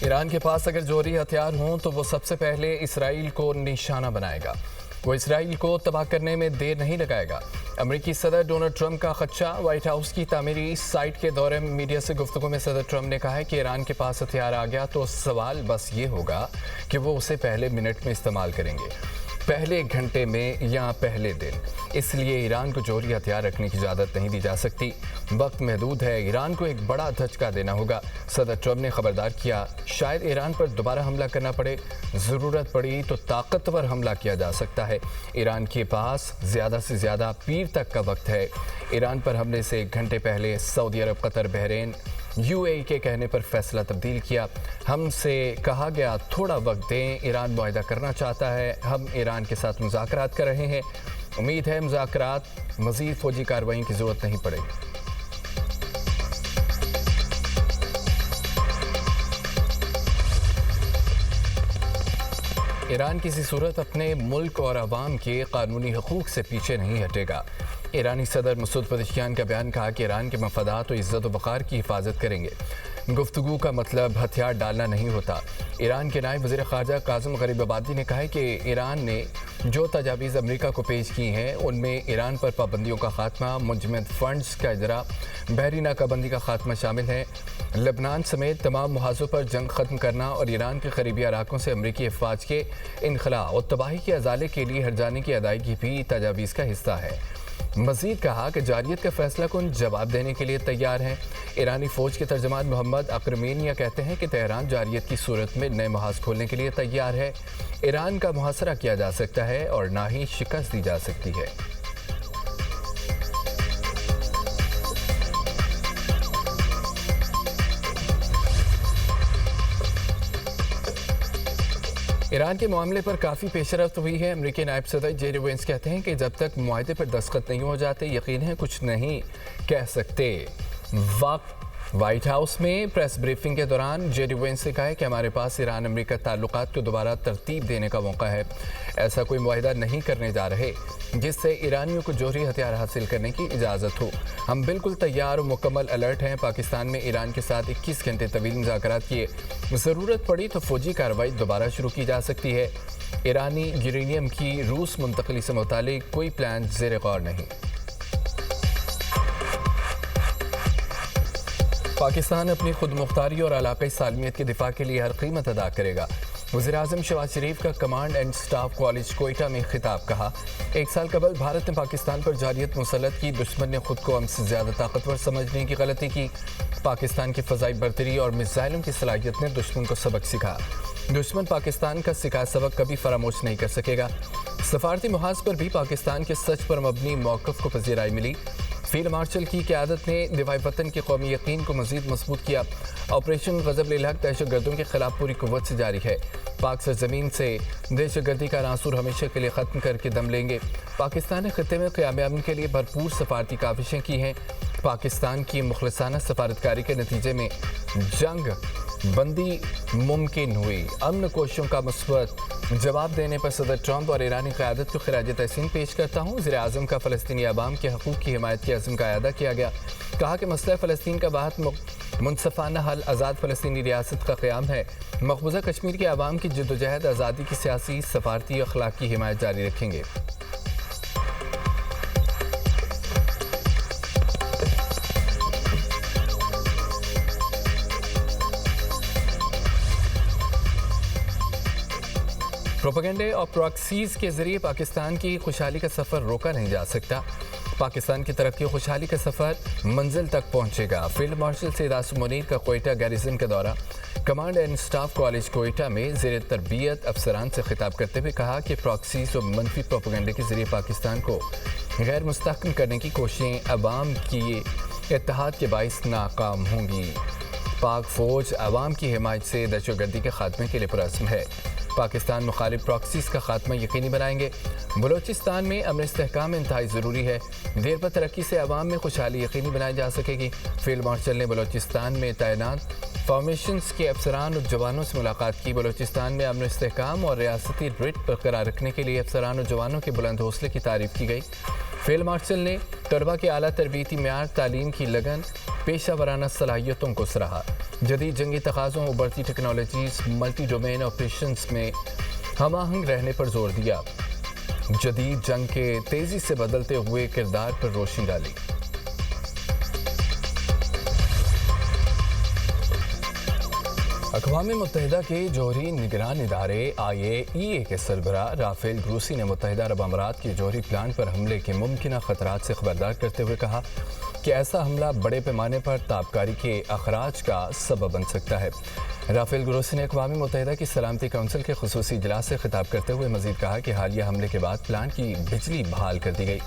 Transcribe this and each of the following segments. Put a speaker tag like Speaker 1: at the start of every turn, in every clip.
Speaker 1: ایران کے پاس اگر جوہری ہتھیار ہوں تو وہ سب سے پہلے اسرائیل کو نشانہ بنائے گا۔ وہ اسرائیل کو تباہ کرنے میں دیر نہیں لگائے گا۔ امریکی صدر ڈونلڈ ٹرمپ کا خدشہ۔ وائٹ ہاؤس کی تعمیری سائٹ کے دورے میں میڈیا سے گفتگو میں صدر ٹرمپ نے کہا ہے کہ ایران کے پاس ہتھیار آ گیا تو سوال بس یہ ہوگا کہ وہ اسے پہلے منٹ میں استعمال کریں گے، پہلے گھنٹے میں یا پہلے دن۔ اس لیے ایران کو جوہری ہتھیار رکھنے کی اجازت نہیں دی جا سکتی۔ وقت محدود ہے، ایران کو ایک بڑا دھچکا دینا ہوگا۔ صدر ٹرمپ نے خبردار کیا، شاید ایران پر دوبارہ حملہ کرنا پڑے، ضرورت پڑی تو طاقتور حملہ کیا جا سکتا ہے۔ ایران کے پاس زیادہ سے زیادہ پیر تک کا وقت ہے۔ ایران پر حملے سے ایک گھنٹے پہلے سعودی عرب، قطر، بحرین، UAE کے کہنے پر فیصلہ تبدیل کیا۔ ہم سے کہا گیا تھوڑا وقت دیں، ایران معاہدہ کرنا چاہتا ہے، ہم ایران کے ساتھ مذاکرات کر رہے ہیں، امید ہے مذاکرات مزید فوجی کارروائی کی ضرورت نہیں پڑے گی۔ ایران کسی صورت اپنے ملک اور عوام کے قانونی حقوق سے پیچھے نہیں ہٹے گا۔ ایرانی صدر مسعود پزشکیان کا بیان، کہا کہ ایران کے مفادات و عزت و وقار کی حفاظت کریں گے۔ گفتگو کا مطلب ہتھیار ڈالنا نہیں ہوتا۔ ایران کے نائب وزیر خارجہ قاسم غریب آبادی نے کہا ہے کہ ایران نے جو تجاویز امریکہ کو پیش کی ہیں ان میں ایران پر پابندیوں کا خاتمہ، منجمد فنڈز کا اجرا، بحری ناکہ بندی کا خاتمہ شامل ہے۔ لبنان سمیت تمام محاذوں پر جنگ ختم کرنا اور ایران کے قریبی علاقوں سے امریکی افواج کے انخلاء اور تباہی کے ازالے کے لیے ہرجانے کی ادائیگی بھی تجاویز کا حصہ ہے۔ مزید کہا کہ جارحیت کا فیصلہ کن جواب دینے کے لیے تیار ہیں۔ ایرانی فوج کے ترجمان محمد اکرمینیا کہتے ہیں کہ تہران جارحیت کی صورت میں نئے محاذ کھولنے کے لیے تیار ہے۔ ایران کا محاصرہ کیا جا سکتا ہے اور نہ ہی شکست دی جا سکتی ہے۔ ایران کے معاملے پر کافی پیش رفت ہوئی ہے۔ امریکی نائب صدر جیری وینس کہتے ہیں کہ جب تک معاہدے پر دستخط نہیں ہو جاتے یقیناً کچھ نہیں کہہ سکتے۔ وائٹ ہاؤس میں پریس بریفنگ کے دوران جیری وینس نے کہا ہے کہ ہمارے پاس ایران امریکہ تعلقات کو دوبارہ ترتیب دینے کا موقع ہے۔ ایسا کوئی معاہدہ نہیں کرنے جا رہے جس سے ایرانیوں کو جوہری ہتھیار حاصل کرنے کی اجازت ہو۔ ہم بالکل تیار و مکمل الرٹ ہیں۔ پاکستان میں ایران کے ساتھ 21 گھنٹے طویل مذاکرات کیے، ضرورت پڑی تو فوجی کارروائی دوبارہ شروع کی جا سکتی ہے۔ ایرانی یورینیم کی روس منتقلی سے متعلق کوئی پلان زیر غور نہیں۔ پاکستان اپنی خود مختاری اور علاقائی سالمیت کے دفاع کے لیے ہر قیمت ادا کرے گا۔ وزیراعظم شہباز شریف کا command and staff college Quetta میں خطاب، کہا 1 سال قبل بھارت نے پاکستان پر جارحیت مسلط کی، دشمن نے خود کو ہم سے زیادہ طاقتور سمجھنے کی غلطی کی۔ پاکستان کی فضائی برتری اور میزائلوں کی صلاحیت نے دشمن کو سبق سکھا۔ دشمن پاکستان کا سکھایا سبق کبھی فراموش نہیں کر سکے گا۔ سفارتی محاذ پر بھی پاکستان کے سچ پر مبنی موقف کو پذیرائی ملی۔ فیلڈ مارشل کی قیادت نے دفاع وطن کے قومی یقین کو مزید مضبوط کیا۔ آپریشن غضب للحق دہشت گردوں کے خلاف پوری قوت سے جاری ہے۔ پاک سرزمین سے دہشت گردی کا عنصر ہمیشہ کے لیے ختم کر کے دم لیں گے۔ پاکستان نے خطے میں قیام امن کے لیے بھرپور سفارتی کاوشیں کی ہیں۔ پاکستان کی مخلصانہ سفارتکاری کے نتیجے میں جنگ بندی ممکن ہوئی۔ امن کوششوں کا مثبت جواب دینے پر صدر ٹرمپ اور ایرانی قیادت کو خراج تحسین پیش کرتا ہوں۔ وزیر اعظم کا فلسطینی عوام کے حقوق کی حمایت کے عزم کا اعادہ کیا گیا۔ کہا کہ مسئلہ فلسطین کا واحد منصفانہ حل آزاد فلسطینی ریاست کا قیام ہے۔ مقبوضہ کشمیر کے عوام کی جدوجہد آزادی کی سیاسی، سفارتی، اخلاقی حمایت جاری رکھیں گے۔ پروپیگنڈے اور پراکسیز کے ذریعے پاکستان کی خوشحالی کا سفر روکا نہیں جا سکتا۔ پاکستان کی ترقی و خوشحالی کا سفر منزل تک پہنچے گا۔ فیلڈ مارشل سید عاصم منیر کا کوئٹہ گیریزن کا دورہ۔ Command and staff college Quetta میں زیر تربیت افسران سے خطاب کرتے ہوئے کہا کہ پراکسیز اور منفی پروپیگنڈے کے ذریعے پاکستان کو غیر مستحکم کرنے کی کوششیں عوام کی اتحاد کے باعث ناکام ہوں گی۔ پاک فوج عوام کی حمایت سے دہشت گردی کے خاتمے کے لیے پرعزم ہے۔ پاکستان مخالف پراکسیز کا خاتمہ یقینی بنائیں گے۔ بلوچستان میں امن استحکام انتہائی ضروری ہے۔ دیر پر ترقی سے عوام میں خوشحالی یقینی بنائی جا سکے گی۔ فیلڈ مارشل نے بلوچستان میں تعینات فارمیشنز کے افسران اور جوانوں سے ملاقات کی۔ بلوچستان میں امن استحکام اور ریاستی ریٹ برقرار رکھنے کے لیے افسران اور جوانوں کے بلند حوصلے کی تعریف کی گئی۔ فیلڈ مارشل نے طلباء کے اعلیٰ تربیتی معیار، تعلیم کی لگن پیشہ ورانہ صلاحیتوں کو سراہا. جدید جنگی تقاضوں، ابھرتی ٹیکنالوجیز، ملٹی ڈومین آپریشنز میں ہم آہنگ رہنے پر زور دیا. جدید جنگ کے تیزی سے بدلتے ہوئے کردار پر روشنی ڈالی. اقوام متحدہ کے جوہری نگران ادارے IAEA کے سربراہ رافیل گروسی نے متحدہ عرب امارات کے جوہری پلانٹ پر حملے کے ممکنہ خطرات سے خبردار کرتے ہوئے کہا کہ ایسا حملہ بڑے پیمانے پر تابکاری کے اخراج کا سبب بن سکتا ہے. رافیل گروسی نے اقوام متحدہ کی سلامتی کونسل کے خصوصی اجلاس سے خطاب کرتے ہوئے مزید کہا کہ حالیہ حملے کے بعد پلانٹ کی بجلی بحال کر دی گئی،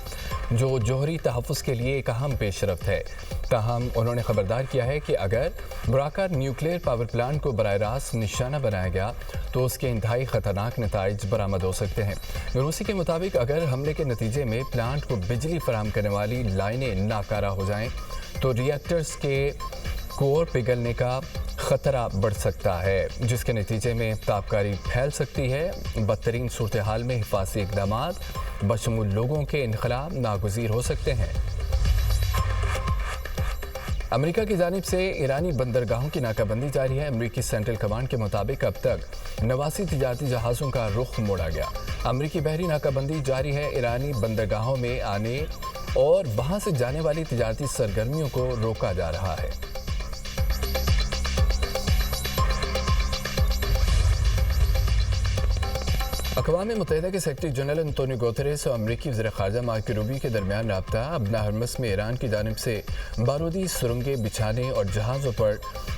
Speaker 1: جو جوہری تحفظ کے لیے ایک اہم پیش رفت ہے. تاہم انہوں نے خبردار کیا ہے کہ اگر براکر نیوکلیئر پاور پلانٹ کو براہ راست نشانہ بنایا گیا تو اس کے انتہائی خطرناک نتائج برآمد ہو سکتے ہیں. گروسی کے مطابق اگر حملے کے نتیجے میں پلانٹ کو بجلی فراہم کرنے والی لائنیں ناکارہ ہو جائیں تو ری ایکٹرز کے کور پگھلنے کا خطرہ بڑھ سکتا ہے، جس کے نتیجے میں تابکاری پھیل سکتی ہے. بدترین صورتحال میں حفاظتی اقدامات بشمول لوگوں کے انخلا ناگزیر ہو سکتے ہیں. امریکہ کی جانب سے ایرانی بندرگاہوں کی ناکہ بندی جاری ہے. امریکی سینٹرل کمانڈ کے مطابق اب تک 89 تجارتی جہازوں کا رخ موڑا گیا. امریکی بحری ناکہ بندی جاری ہے. ایرانی بندرگاہوں میں آنے اور وہاں سے جانے والی تجارتی سرگرمیوں کو روکا جا رہا ہے. اقوام متحدہ کے سیکرٹری جنرل انتونیو گوتریس اور امریکی وزیر خارجہ مارکو روبیو کے درمیان رابطہ ابنا ہرمس میں ایران کی جانب سے بارودی سرنگیں بچھانے اور جہازوں پر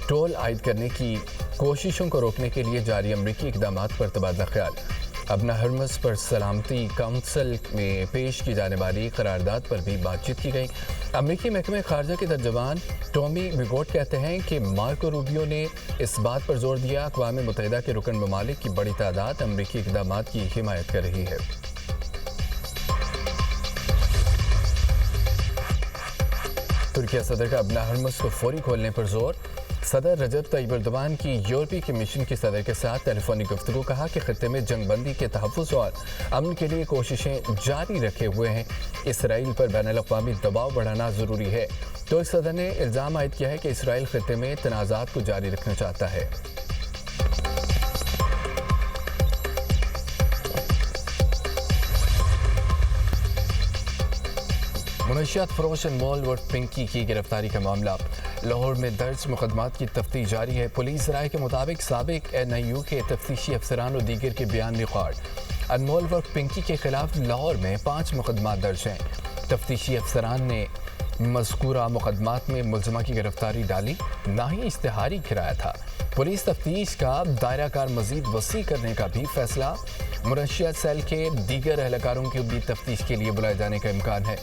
Speaker 1: ٹول عائد کرنے کی کوششوں کو روکنے کے لیے جاری امریکی اقدامات پر تبادلہ خیال. ابنا ہرمس پر سلامتی کونسل میں پیش کی جانے والی قرارداد پر بھی بات چیت کی گئی. امریکی محکمہ خارجہ کے ترجمان ٹامی ویگوٹ کہتے ہیں کہ مارکو روبیو نے اس بات پر زور دیا اقوام متحدہ کے رکن ممالک کی بڑی تعداد امریکی اقدامات کی حمایت کر رہی ہے. ترکیہ صدر کا ابنا ہرمس کو فوری کھولنے پر زور. صدر رجب طیب ایردوان کی یورپی کمیشن کے صدر کے ساتھ ٹیلی فونک گفتگو. کہا کہ خطے میں جنگ بندی کے تحفظ اور امن کے لیے کوششیں جاری رکھے ہوئے ہیں. اسرائیل پر بین الاقوامی دباؤ بڑھانا ضروری ہے. ترک صدر نے الزام عائد کیا ہے کہ اسرائیل خطے میں تنازعات کو جاری رکھنا چاہتا ہے. منشیات فروش انمول ورڈ پنکی کی گرفتاری کا معاملہ. لاہور میں درج مقدمات کی تفتیش جاری ہے. پولیس رائے کے مطابق سابق NIU کے تفتیشی افسران اور دیگر کے بیان ریکارڈ. انمول ورڈ پنکی کے خلاف لاہور میں 5 مقدمات درج ہیں. تفتیشی افسران نے مذکورہ مقدمات میں ملزمہ کی گرفتاری ڈالی نہ ہی اشتہاری کرایا تھا. پولیس تفتیش کا دائرہ کار مزید وسیع کرنے کا بھی فیصلہ. منشیات سیل کے دیگر اہلکاروں کی بھی تفتیش کے لیے بلائے جانے کا امکان ہے.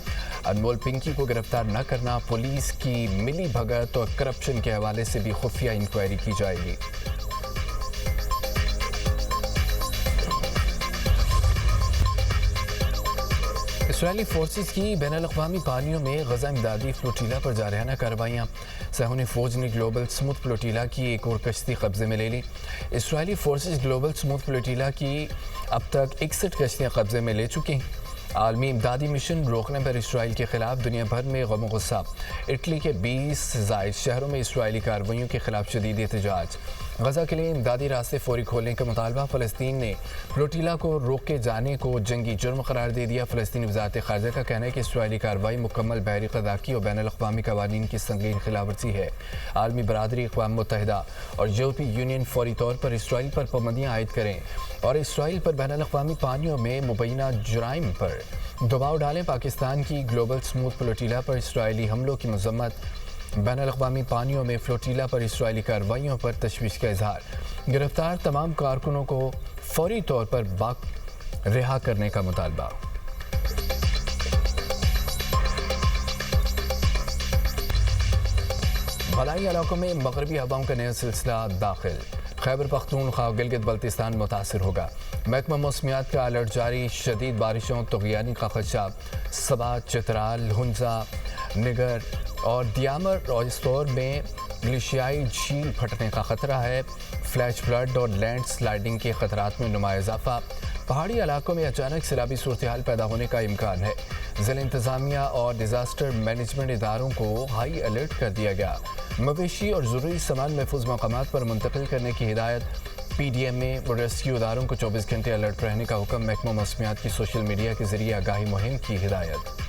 Speaker 1: انمول پنکی کو گرفتار نہ کرنا پولیس کی ملی بھگت اور کرپشن کے حوالے سے بھی خفیہ انکوائری کی جائے گی. اسرائیلی فورسز کی بین الاقوامی پانیوں میں غزہ امدادی فلوٹیلا پر جارحانہ کارروائیاں. صہیونی فوج نے گلوبل سموتھ فلوٹیلا کی ایک اور کشتی قبضے میں لے لی. اسرائیلی فورسز گلوبل سموتھ فلوٹیلا کی اب تک 61 کشتیاں قبضے میں لے چکی ہیں. عالمی امدادی مشن روکنے پر اسرائیل کے خلاف دنیا بھر میں غم و غصہ. اٹلی کے 20 زائد شہروں میں اسرائیلی کارروائیوں کے خلاف شدید احتجاج. غزہ کے لیے امدادی راستے فوری کھولنے کا مطالبہ. فلسطین نے فلوٹیلا کو روکے جانے کو جنگی جرم قرار دے دیا. فلسطینی وزارت خارجہ کا کہنا ہے کہ اسرائیلی کارروائی مکمل بحری قزاقی اور بین الاقوامی قوانین کی سنگین خلاف ورزی ہے. عالمی برادری، اقوام متحدہ اور یورپی یونین فوری طور پر اسرائیل پر پابندیاں عائد کریں اور اسرائیل پر بین الاقوامی پانیوں میں مبینہ جرائم پر دباؤ ڈالیں. پاکستان کی گلوبل سموتھ فلوٹیلا پر اسرائیلی حملوں کی مذمت. بین الاقوامی پانیوں میں فلوٹیلا پر اسرائیلی کارروائیوں پر تشویش کا اظہار. گرفتار تمام کارکنوں کو فوری طور پر رہا کرنے کا مطالبہ. بالائی علاقوں میں مغربی ہواؤں کا نیا سلسلہ داخل. خیبر پختونخوا اور گلگت بلتستان متاثر ہوگا. محکمہ موسمیات کا الرٹ جاری. شدید بارشوں، طغیانی کا خدشہ. سبا، چترال، ہنزا، نگر اور دیامر اور استور میں گلیشیائی جھیل پھٹنے کا خطرہ ہے. فلیش فلڈ اور لینڈ سلائڈنگ کے خطرات میں نمایاں اضافہ، پہاڑی علاقوں میں اچانک سیلابی صورتحال پیدا ہونے کا امکان ہے۔ ضلع انتظامیہ اور ڈیزاسٹر مینجمنٹ اداروں کو ہائی الرٹ کر دیا گیا۔ مویشی اور ضروری سامان محفوظ مقامات پر منتقل کرنے کی ہدایت۔ پی ڈی ایم میں ریسکیو اداروں کو 24 گھنٹے الرٹ رہنے کا حکم۔ محکمہ موسمیات کی سوشل میڈیا کے ذریعے آگاہی مہم کی ہدایت۔